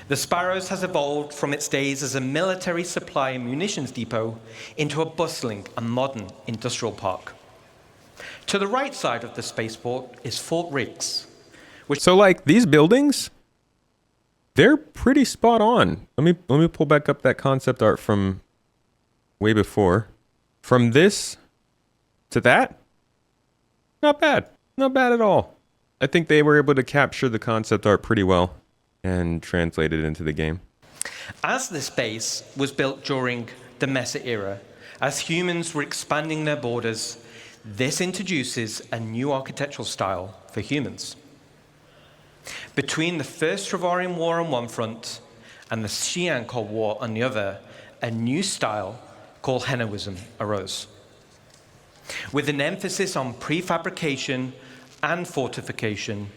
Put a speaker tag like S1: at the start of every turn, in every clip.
S1: The Sparrows has evolved from its days as a military supply and munitions depot into a bustling and modern industrial park. To the right side of the spaceport is Fort Riggs, which
S2: So like these buildings, they're pretty spot on. Let me pull back up that concept art from way before. From this to that, not bad. Not bad at all. I think they were able to capture the concept art pretty well and translate it into the game.
S1: As this base was built during the Mesa era, as humans were expanding their borders, this introduces a new architectural style for humans. Between the First Travarian War on one front and the Xi'an Cold War on the other, a new style called Henoism arose. With an emphasis on prefabrication and fortification,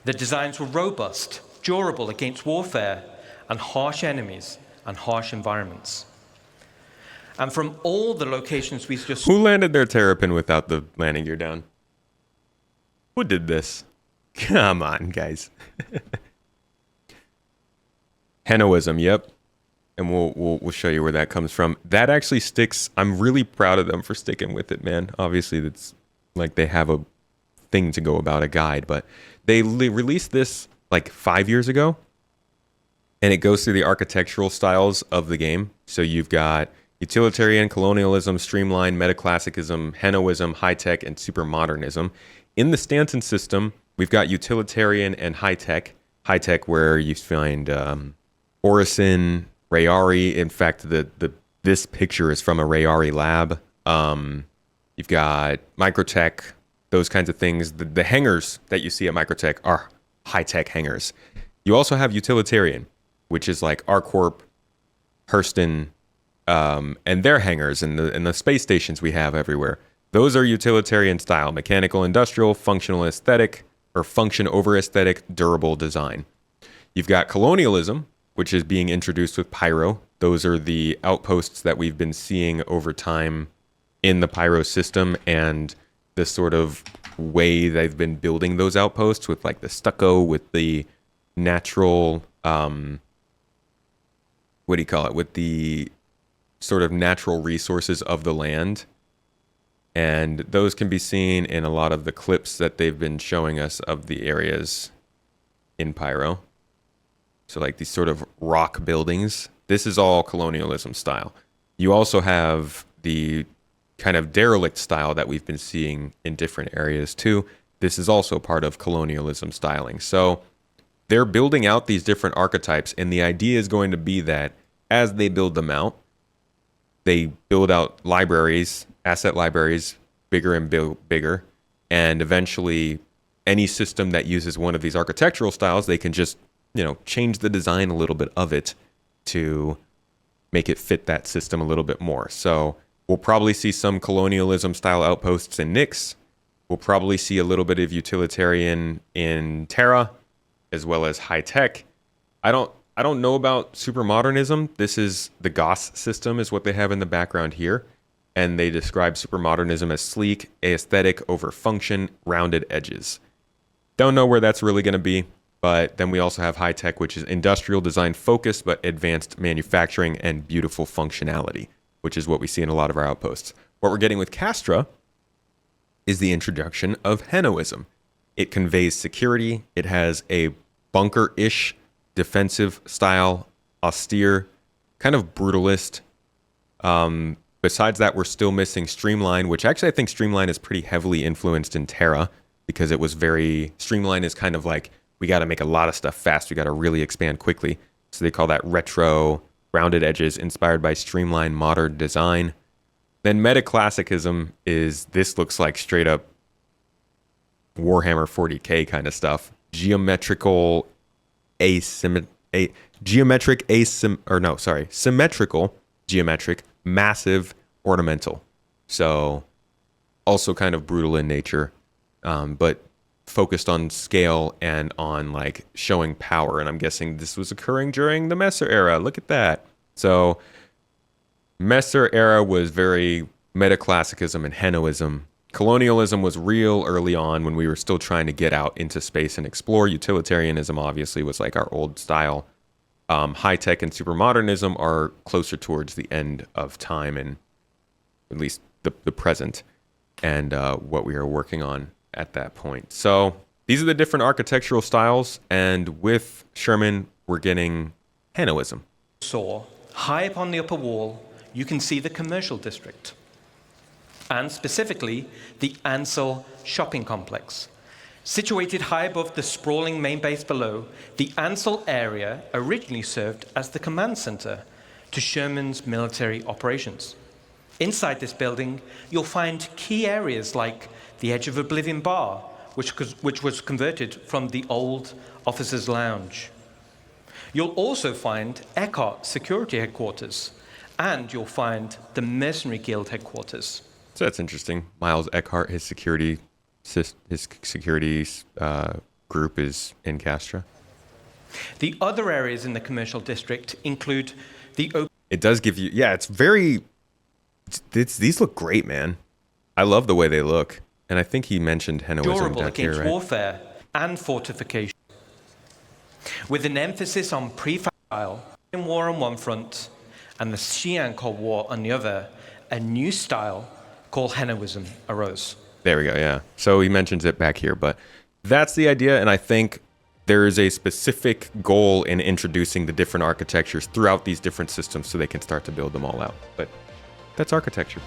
S1: the designs were robust, durable against warfare and harsh enemies and harsh environments. And from all the locations we just...
S2: Who landed their terrapin without the landing gear down? Who did this? Come on, guys. Henoism, yep. And we'll show you where that comes from. That actually sticks. I'm really proud of them for sticking with it, man. Obviously, it's like they have a thing to go about, a guide, but they released this like 5 years ago, and it goes through the architectural styles of the game. So you've got utilitarian, colonialism, streamline, metaclassicism, Henoism, high-tech, and supermodernism. In the Stanton system, we've got utilitarian and high-tech. High-tech where you find Orison, Rayari. In fact, this picture is from a Rayari lab. You've got Microtech, those kinds of things. The hangars that you see at Microtech are high-tech hangars. You also have utilitarian, which is like ArcCorp, Hurston, and their hangars and the space stations we have everywhere. Those are utilitarian style, mechanical, industrial, functional, aesthetic, or function over aesthetic, durable design. You've got colonialism, which is being introduced with Pyro. Those are the outposts that we've been seeing over time in the Pyro system, and the sort of way they've been building those outposts with like the stucco, with the natural, with the sort of natural resources of the land. And those can be seen in a lot of the clips that they've been showing us of the areas in Pyro. So like these sort of rock buildings. This is all colonialism style. You also have the kind of derelict style that we've been seeing in different areas too. This is also part of colonialism styling. So they're building out these different archetypes, and the idea is going to be that as they build them out, they build out libraries, asset libraries, bigger and bigger, and eventually any system that uses one of these architectural styles, they can just, change the design a little bit of it to make it fit that system a little bit more. So we'll probably see some colonialism style outposts in Nyx. We'll probably see a little bit of utilitarian in Terra, as well as high tech. I don't know about supermodernism. This is the Goss system is what they have in the background here. And they describe supermodernism as sleek, aesthetic over function, rounded edges. Don't know where that's really going to be. But then we also have high tech, which is industrial design focused, but advanced manufacturing and beautiful functionality, which is what we see in a lot of our outposts. What we're getting with Castra is the introduction of Henoism. It conveys security. It has a bunker-ish defensive style, austere, kind of brutalist. Besides that, we're still missing Streamline, which actually I think Streamline is pretty heavily influenced in Terra, because it was Streamline is kind of like, we got to make a lot of stuff fast. We got to really expand quickly. So they call that retro, rounded edges, inspired by Streamline modern design. Then metaclassicism this looks like straight up Warhammer 40K kind of stuff. Symmetrical, geometric, massive, ornamental. So also kind of brutal in nature, but focused on scale and on like showing power. And I'm guessing this was occurring during the Messer era. Look at that. So Messer era was very metaclassicism and Henoism. Colonialism was real early on when we were still trying to get out into space and explore. Utilitarianism obviously was like our old style. high tech and super modernism are closer towards the end of time, and at least the present, and what we are working on at that point. So these are the different architectural styles, and with Sherman, we're getting Hannoism.
S1: Saw, high up on the upper wall, you can see the commercial district, and specifically the Ansel shopping complex. Situated high above the sprawling main base below, the Ansel area originally served as the command center to Sherman's military operations. Inside this building, you'll find key areas like the Edge of Oblivion Bar, which was converted from the old officers' lounge. You'll also find Eckhart Security Headquarters, and you'll find the Mercenary Guild Headquarters.
S2: So that's interesting. Miles Eckhart, his security group is in Castra.
S1: The other areas in the commercial district include the...
S2: It does give you... Yeah, it's very... these look great, man. I love the way they look. And I think he mentioned Hannoism
S1: durable
S2: back here,
S1: against
S2: right?
S1: warfare and fortification, with an emphasis on pre-fire war on one front and the Xi'an Cold War on the other. A new style called Hannoism arose.
S2: There we go, yeah. So he mentions it back here, but that's the idea, and I think there is a specific goal in introducing the different architectures throughout these different systems so they can start to build them all out. But that's architecture.